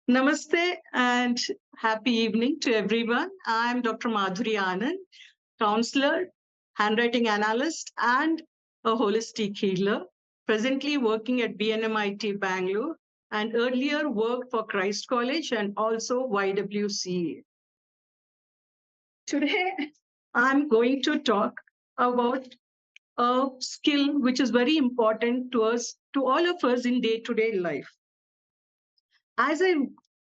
Namaste and happy evening to everyone. I'm Dr. Madhuri Anand, counselor, handwriting analyst, and a holistic healer, presently working at BNMIT Bangalore and earlier worked for Christ College and also YWCA. Today, I'm going to talk about a skill which is very important to us, to all of us in day-to-day life. As I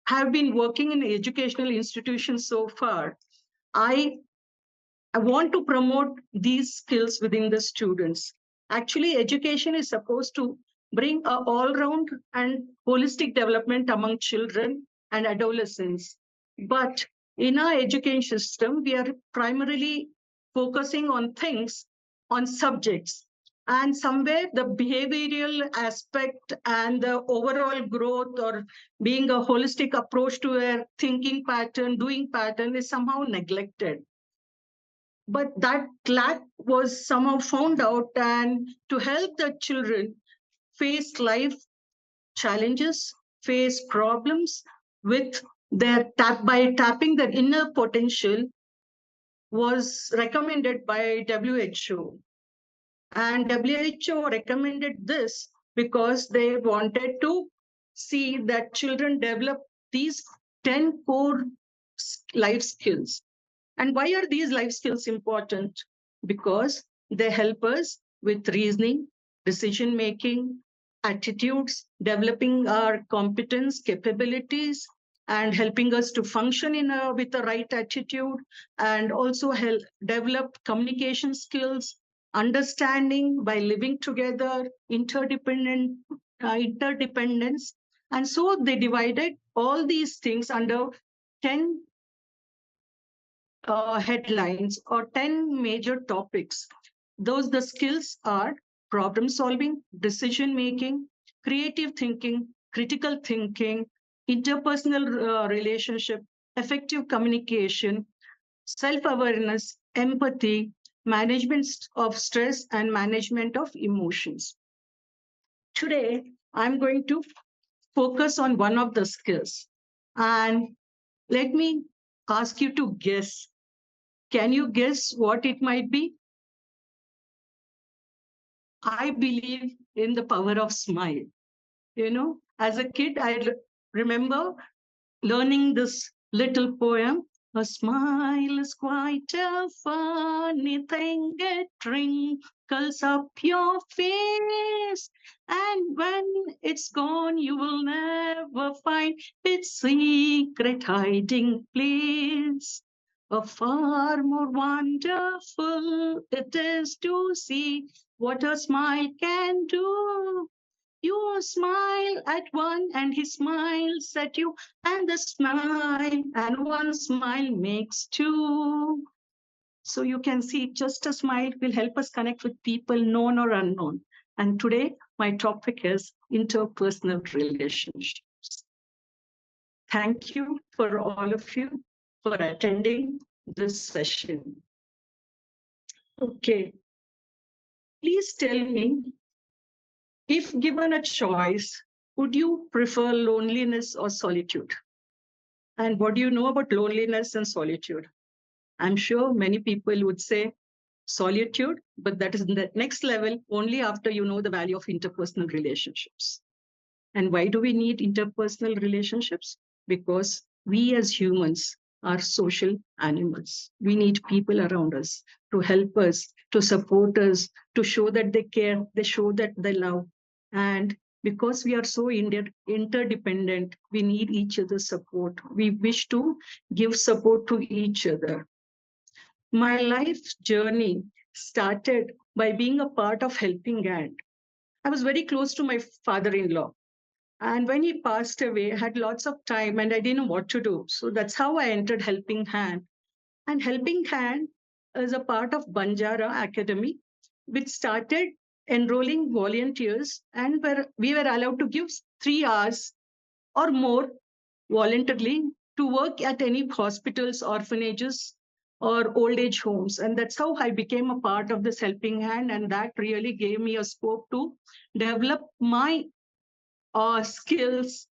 have been working in educational institutions so far, I, I want to promote these skills within the students. Actually, education is supposed to bring a all-round and holistic development among children and adolescents. But in our education system, we are primarily focusing on things, on subjects, and somewhere the behavioral aspect and the overall growth or being a holistic approach to their thinking pattern, doing pattern is somehow neglected. But that lack was somehow found out, and to help the children face life challenges, face problems with their tapping their inner potential was recommended by WHO. And WHO recommended this because they wanted to see that children develop these 10 core life skills. And why are these life skills important? Because they help us with reasoning, decision making, attitudes, developing our competence, capabilities, and helping us to function with the right attitude, and also help develop communication skills, understanding by living together, interdependence. And so they divided all these things under 10 headlines or 10 major topics. The skills are problem solving, decision making, creative thinking, critical thinking, interpersonal relationship, effective communication, self-awareness, empathy, management of stress, and management of emotions. Today, I'm going to focus on one of the skills. And let me ask you to guess. Can you guess what it might be? I believe in the power of smile. As a kid, remember learning this little poem. A smile is quite a funny thing. It wrinkles up your face. And when it's gone, you will never find its secret hiding place. A far more wonderful it is to see what a smile can do. You smile at one and he smiles at you, and the smile and one smile makes two. So you can see just a smile will help us connect with people known or unknown. And today my topic is interpersonal relationships. Thank you for all of you for attending this session. Okay, please tell me, if given a choice, would you prefer loneliness or solitude? And what do you know about loneliness and solitude? I'm sure many people would say solitude, but that is the next level only after you know the value of interpersonal relationships. And why do we need interpersonal relationships? Because we as humans are social animals. We need people around us to help us, to support us, to show that they care, they show that they love. And because we are so interdependent, we need each other's support. We wish to give support to each other. My life journey started by being a part of Helping Hand. I was very close to my father-in-law. And when he passed away, I had lots of time and I didn't know what to do. So that's how I entered Helping Hand. And Helping Hand is a part of Banjara Academy, which started enrolling volunteers, and we were allowed to give 3 hours or more voluntarily to work at any hospitals, orphanages, or old age homes. And that's how I became a part of this Helping Hand. And that really gave me a scope to develop my skills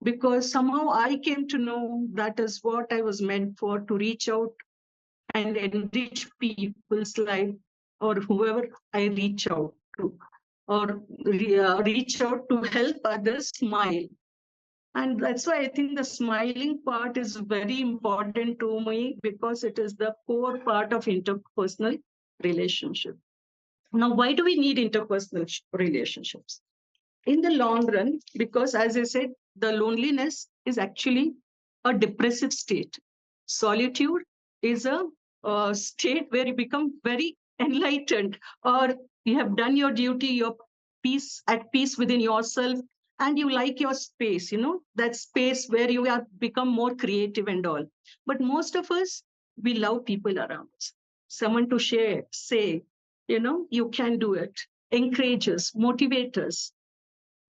because somehow I came to know that is what I was meant for, to reach out and enrich people's life, or whoever I reach out to, or reach out to help others smile. And that's why I think the smiling part is very important to me, because it is the core part of interpersonal relationship. Now, why do we need interpersonal relationships? In the long run, because as I said, the loneliness is actually a depressive state. Solitude is a state where you become very enlightened, or you have done your duty, you're at peace within yourself, and you like your space, that space where you have become more creative and all. But most of us, we love people around us, someone to share, say, you can do it, encourage us, motivate us,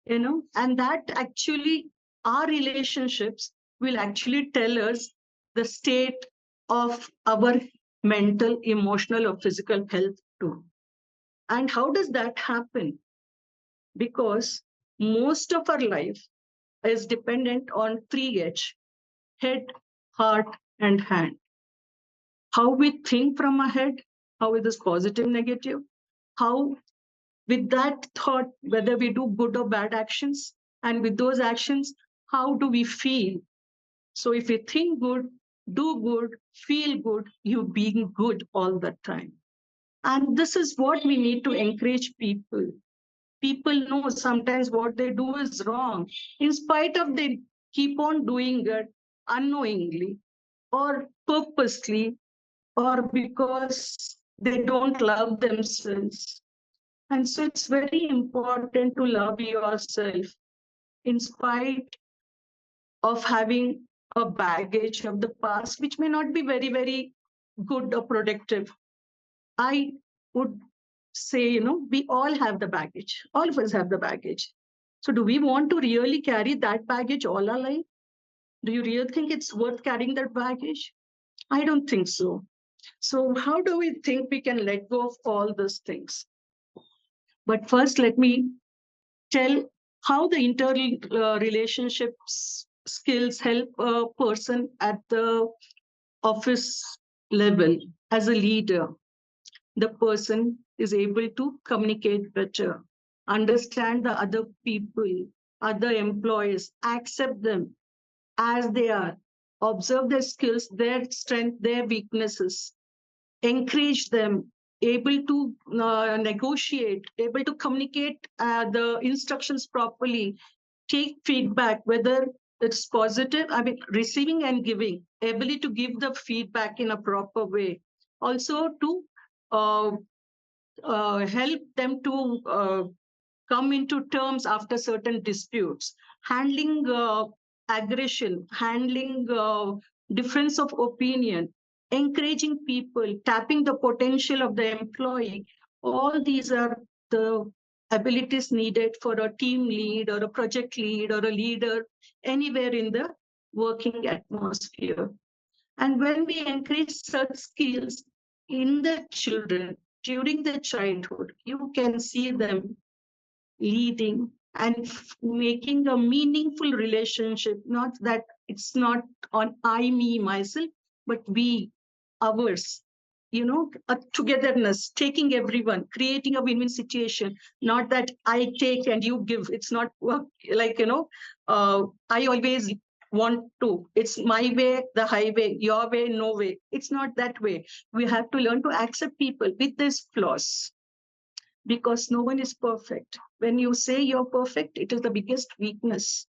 and that actually, our relationships will actually tell us the state of our mental, emotional, or physical health too. And how does that happen? Because most of our life is dependent on 3H: head, heart, and hand. How we think from our head, how it is positive, negative, how with that thought, whether we do good or bad actions, and with those actions, how do we feel? So if you think good, do good, feel good, you being good all the time. And this is what we need to encourage people. People know sometimes what they do is wrong. In spite of they keep on doing it unknowingly or purposely, or because they don't love themselves. And so it's very important to love yourself in spite of having a baggage of the past, which may not be very, very good or productive. I would say, we all have the baggage. All of us have the baggage. So do we want to really carry that baggage all our life? Do you really think it's worth carrying that baggage? I don't think so. So how do we think we can let go of all those things? But first, let me tell how the relationships skills help a person at the office level. As a leader, the person is able to communicate better, understand the other people, other employees, accept them as they are, observe their skills, their strength, their weaknesses, encourage them, able to negotiate, able to communicate the instructions properly, take feedback, whether it's positive, I mean, receiving and giving, ability to give the feedback in a proper way. Also to uh, help them to come into terms after certain disputes, handling aggression, handling difference of opinion, encouraging people, tapping the potential of the employee. All these are the abilities needed for a team lead or a project lead or a leader anywhere in the working atmosphere. And when we encourage such skills in the children during their childhood, you can see them leading and making a meaningful relationship. Not that it's not on I, me, myself, but we, ours, a togetherness, taking everyone, creating a win-win situation. Not that I take and you give. It's not work like, I always want to. It's my way, the highway, your way, no way. It's not that way. We have to learn to accept people with these flaws, because no one is perfect. When you say you're perfect, it is the biggest weakness.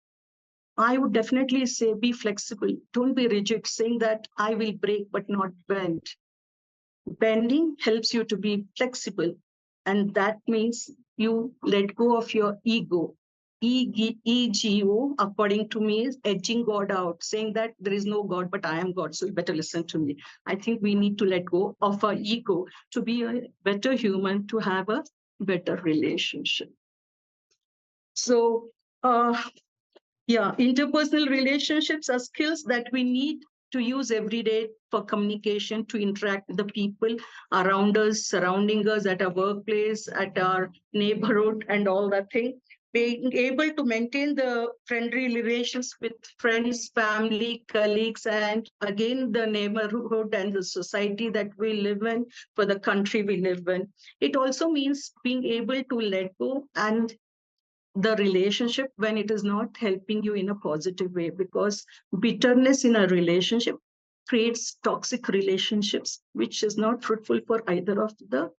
I would definitely say be flexible. Don't be rigid, saying that I will break but not bend. Bending helps you to be flexible, and that means you let go of your ego. Ego, according to me, is edging God out, saying that there is no God, but I am God, so you better listen to me. I think we need to let go of our ego to be a better human, to have a better relationship. So, yeah, interpersonal relationships are skills that we need to use every day for communication, to interact with the people around us, surrounding us, at our workplace, at our neighborhood, and all that thing. being able to maintain the friendly relations with friends, family, colleagues, and again the neighborhood and the society that we live in, for the country we live in. It also means being able to let go and the relationship when it is not helping you in a positive way, because bitterness in a relationship creates toxic relationships which is not fruitful for either of the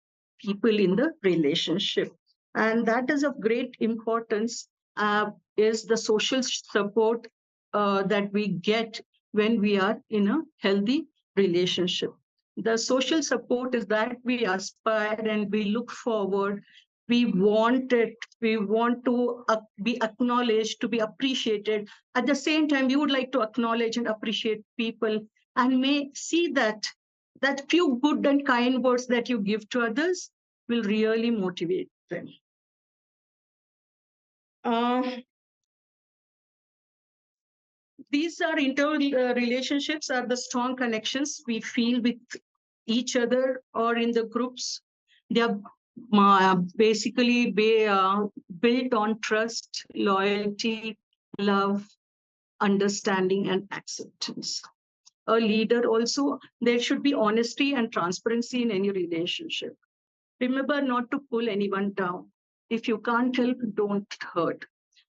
people in the relationship. And that is of great importance, is the social support that we get when we are in a healthy relationship. The social support is that we aspire and we look forward, we want it, we want to be acknowledged, to be appreciated. At the same time, we would like to acknowledge and appreciate people, and may see that that few good and kind words that you give to others will really motivate them. Uh, these are relationships are the strong connections we feel with each other or in the groups. They are basically built on trust, loyalty, love, understanding, and acceptance. A leader also, there should be honesty and transparency in any relationship. Remember not to pull anyone down. If you can't help, don't hurt.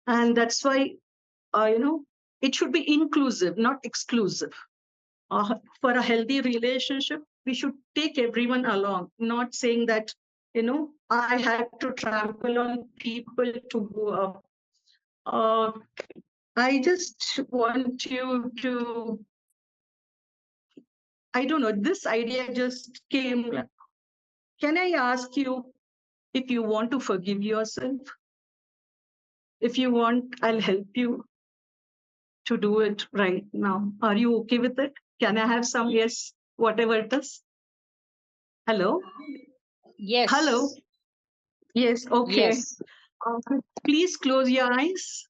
And that's why, it should be inclusive, not exclusive. For a healthy relationship, we should take everyone along, not saying that, I had to trample on people to go up. Uh, I just want you to, I don't know, this idea just came. Can I ask you if you want to forgive yourself? If you want, I'll help you to do it right now. Are you okay with it? Can I have some yes, whatever it is? Hello? Hello? Yes. Yes, okay. Yes. Please close your eyes.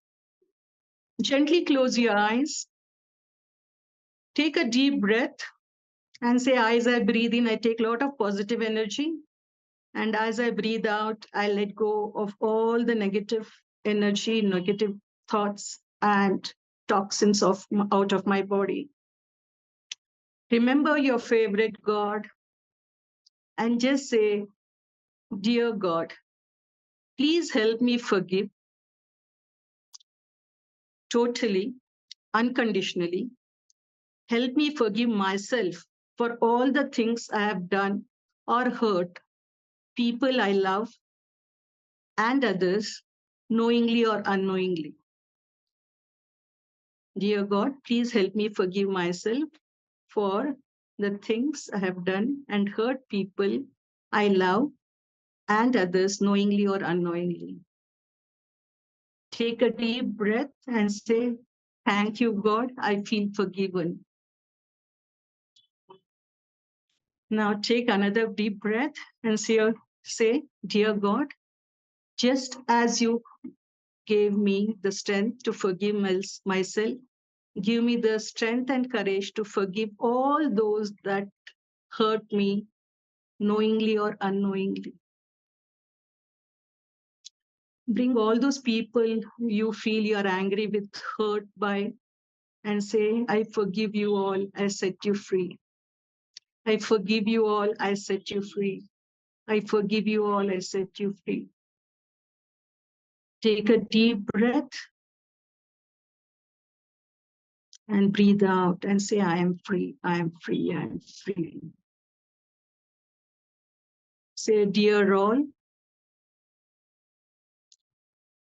Gently close your eyes. Take a deep breath and say, as I breathe in, I take a lot of positive energy. And as I breathe out, I let go of all the negative energy, negative thoughts, and toxins out of my body. Remember your favorite God and just say, Dear God, please help me forgive totally, unconditionally. Help me forgive myself for all the things I have done or hurt people I love and others, knowingly or unknowingly. Dear God, please help me forgive myself for the things I have done and hurt people I love and others, knowingly or unknowingly. Take a deep breath and say, Thank you, God, I feel forgiven. Now take another deep breath and say, Dear God, just as you gave me the strength to forgive myself, give me the strength and courage to forgive all those that hurt me, knowingly or unknowingly. Bring all those people you feel you're angry with, hurt by, and say, I forgive you all, I set you free. I forgive you all, I set you free. I forgive you all, I set you free. Take a deep breath and breathe out and say, I am free, I am free, I am free. Say, Dear all,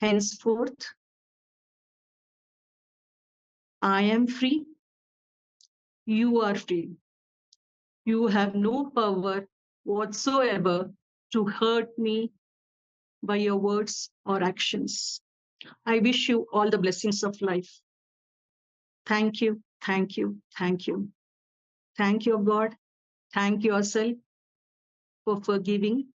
henceforth, I am free, you are free. You have no power whatsoever to hurt me by your words or actions. I wish you all the blessings of life. Thank you, thank you, thank you. Thank you, God. Thank yourself for forgiving,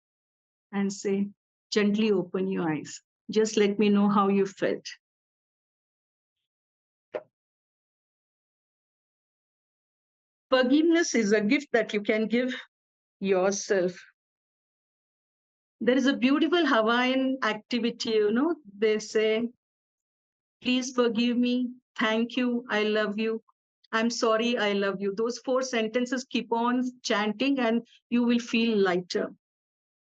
and say, gently open your eyes. Just let me know how you felt. Forgiveness is a gift that you can give yourself. There is a beautiful Hawaiian activity, they say, please forgive me, thank you, I love you, I'm sorry, I love you. Those four sentences keep on chanting and you will feel lighter.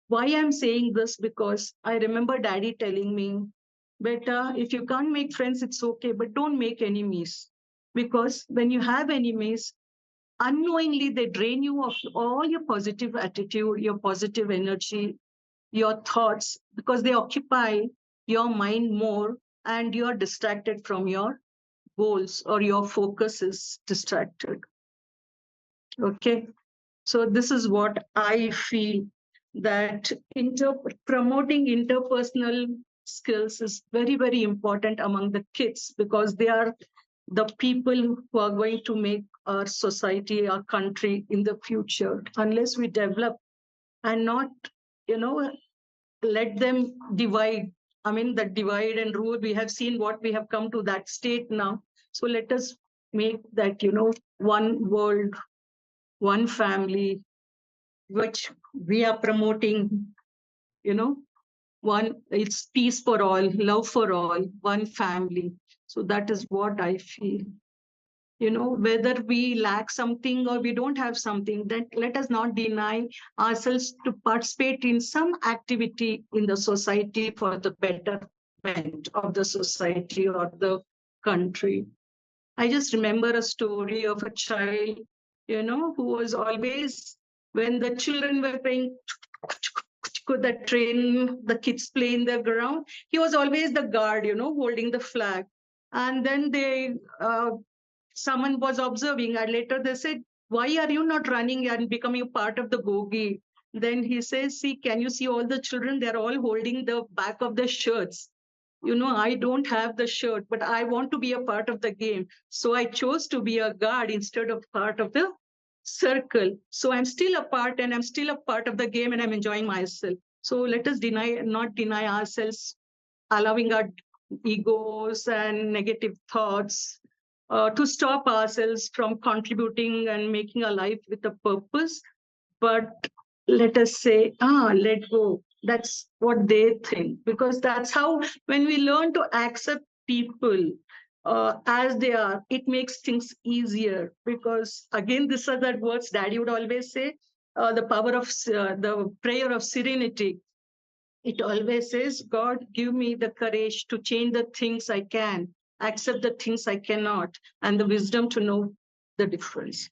Why I'm saying this? Because I remember daddy telling me, Beta, if you can't make friends, it's okay, but don't make enemies. Because when you have enemies, unknowingly they drain you of all your positive attitude, your positive energy, your thoughts, because they occupy your mind more and you're distracted from your goals, or your focus is distracted. Okay. So this is what I feel, that promoting interpersonal skills is very, very important among the kids, because they are the people who are going to make our society, our country in the future. Unless we develop and not, you know, let them divide. I mean, the divide and rule, we have seen what we have come to that state now. So let us make that, one world, one family, which we are promoting, you know, it's peace for all, love for all, one family. So that is what I feel. Whether we lack something or we don't have something, then let us not deny ourselves to participate in some activity in the society for the betterment of the society or the country. I just remember a story of a child, who was always, when the children were playing the train, the kids play in the ground, he was always the guard, holding the flag. And then someone was observing, and later they said, why are you not running and becoming part of the bogie? Then he says, see, can you see all the children? They're all holding the back of the shirts. I don't have the shirt, but I want to be a part of the game. So I chose to be a guard instead of part of the circle. So I'm still a part, and I'm still a part of the game, and I'm enjoying myself. So let us not deny ourselves, allowing our egos and negative thoughts to stop ourselves from contributing and making a life with a purpose. But let us say, let go. That's what they think, because that's how, when we learn to accept people as they are, it makes things easier. Because again, these are the words daddy would always say, the power of the prayer of serenity. It always says, God, give me the courage to change the things I can, accept the things I cannot, and the wisdom to know the difference.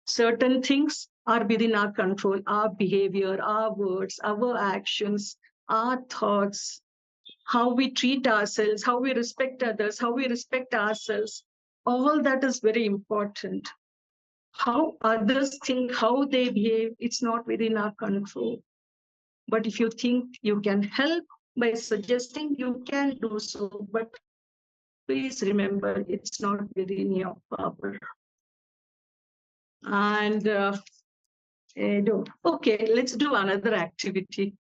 Certain things are within our control, our behavior, our words, our actions, our thoughts, how we treat ourselves, how we respect others, how we respect ourselves. All that is very important. How others think, how they behave, it's not within our control. But if you think you can help by suggesting, you can do so. But please remember, it's not within your power. And okay, let's do another activity.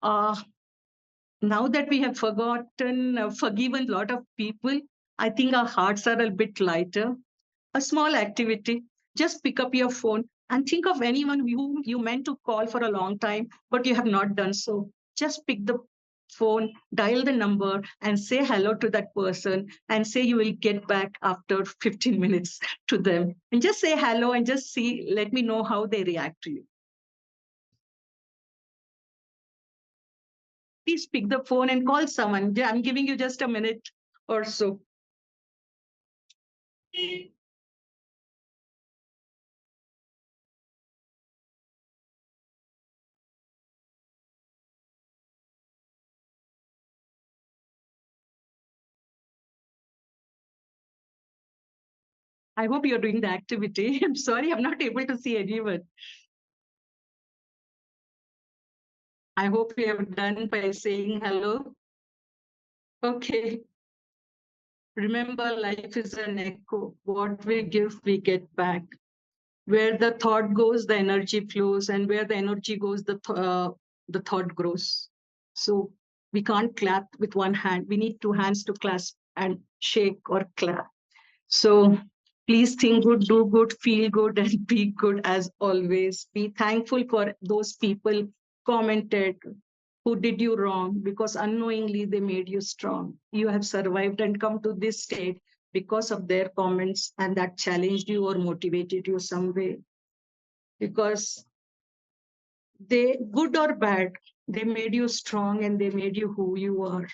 Now that we have forgiven a lot of people, I think our hearts are a bit lighter. A small activity, just pick up your phone and think of anyone whom you meant to call for a long time, but you have not done so. Just pick the phone, dial the number, and say hello to that person, and say you will get back after 15 minutes to them. And just say hello and just see, let me know how they react to you. Please pick the phone and call someone. I'm giving you just a minute or so. I hope you're doing the activity. I'm sorry, I'm not able to see anyone. I hope you have done by saying hello. Okay. Remember, life is an echo. What we give, we get back. Where the thought goes, the energy flows, and where the energy goes, the thought grows. So we can't clap with one hand. We need two hands to clasp and shake or clap. So please think good, do good, feel good, and be good as always. Be thankful for those people commented, who did you wrong, because unknowingly they made you strong. You have survived and come to this state because of their comments, and that challenged you or motivated you some way. Because they, good or bad, they made you strong and they made you who you are.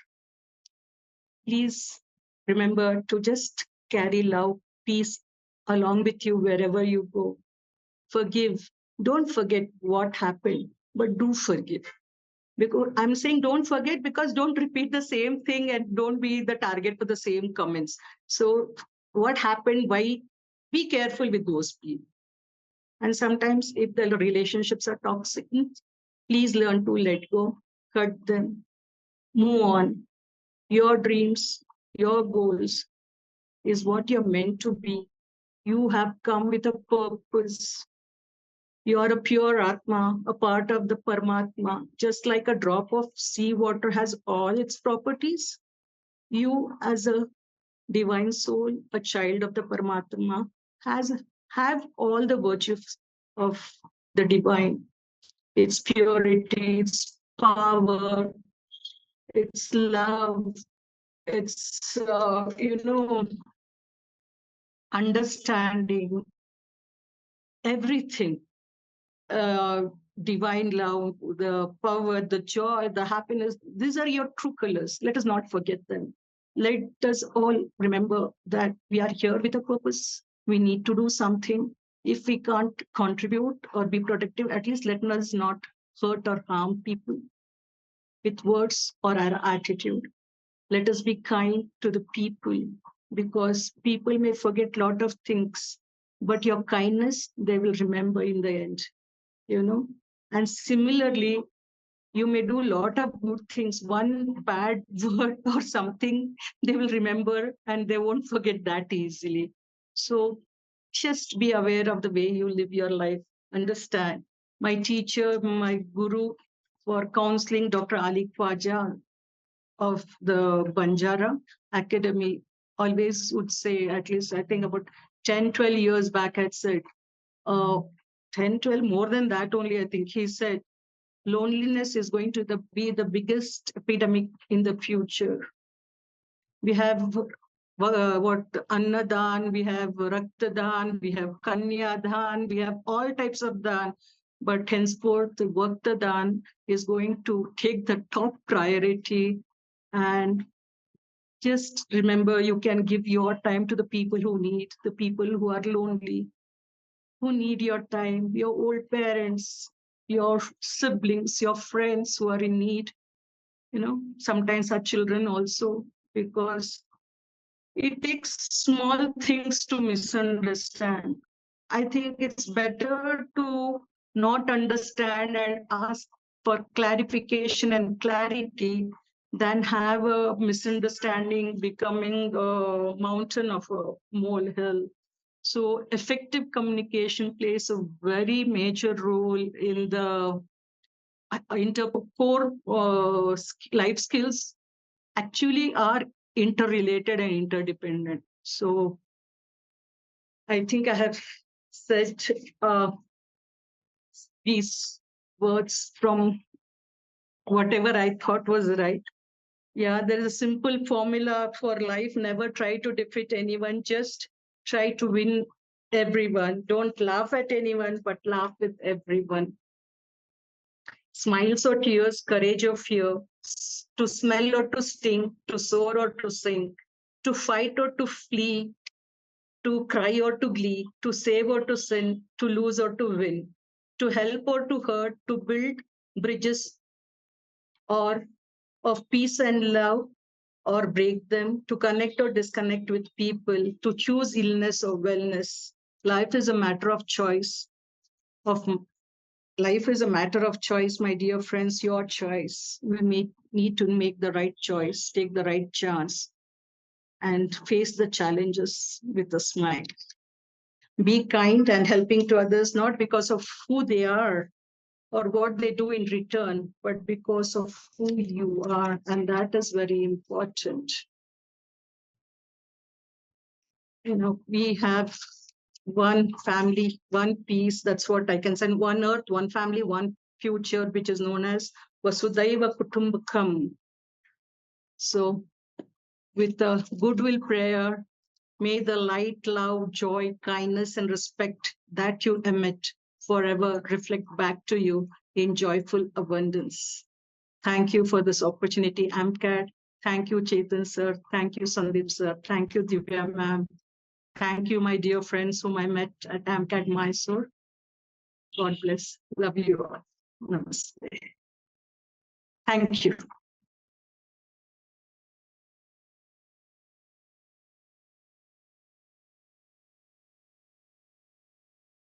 Please remember to just carry love, peace along with you wherever you go. Forgive. Don't forget what happened, but do forgive. Because I'm saying don't forget, because don't repeat the same thing and don't be the target for the same comments. So what happened? Why? Be careful with those people. And sometimes if the relationships are toxic, please learn to let go, cut them, move on. Your dreams, your goals is what you're meant to be. You have come with a purpose. You are a pure Atma, a part of the Paramatma. Just like a drop of sea water has all its properties, you as a divine soul, a child of the Paramatma, has have all the virtues of the divine. Its purity, its power, its love, its understanding, everything. uh, Divine love, the power, the joy, the happiness. These are your true colors. Let us not forget them. Let us all remember that we are here with a purpose. We need to do something. If we can't contribute or be protective, at least let us not hurt or harm people with words or our attitude. Let us be kind to the people, because people may forget a lot of things, but your kindness, they will remember in the end, you know. And similarly, you may do a lot of good things, one bad word or something, they will remember and they won't forget that easily. So just be aware of the way you live your life. Understand. My teacher, my guru for counseling, Dr. Ali Khwaja of the Banjara Academy, always would say, at least I think about 10, 12 years back, had said, uh, 10, 12, more than that only, I think he said, loneliness is going to be the biggest epidemic in the future. We have what Annadan, we have Raktadan, we have Kanyadan, we have all types of Dan. But henceforth, the Vaktadan is going to take the top priority. And just remember, you can give your time to the people who need, the people who are lonely, who need your time, your old parents, your siblings, your friends who are in need, sometimes our children also, because it takes small things to misunderstand. I think it's better to not understand and ask for clarification and clarity than have a misunderstanding becoming a mountain of a molehill. So effective communication plays a very major role in the core life skills actually are interrelated and interdependent. So I think I have said these words from whatever I thought was right. Yeah, there is a simple formula for life. Never try to defeat anyone. Just try to win everyone. Don't laugh at anyone, but laugh with everyone. Smiles or tears, courage or fear, to smell or to sting, to soar or to sink, to fight or to flee, to cry or to glee, to save or to sin, to lose or to win, to help or to hurt, to build bridges or of peace and love or break them, to connect or disconnect with people, to choose illness or wellness. Life is a matter of choice. Of Life is a matter of choice, my dear friends. Your choice. We need to make the right choice, take the right chance, and face the challenges with a smile. Be kind and helping to others, not because of who they are or what they do in return, but because of who you are. And that is very important. We have one family, one peace. That's what I can say. One earth, one family, one future, which is known as Vasudhaiva Kutumbakam. So, with a goodwill prayer, may the light, love, joy, kindness, and respect that you emit forever reflect back to you in joyful abundance. Thank you for this opportunity, AMCAD. Thank you, Chetan sir. Thank you, Sandeep sir. Thank you, Divya ma'am. Thank you, my dear friends whom I met at AMCAD Mysore. God bless. Love you all. Namaste. Thank you.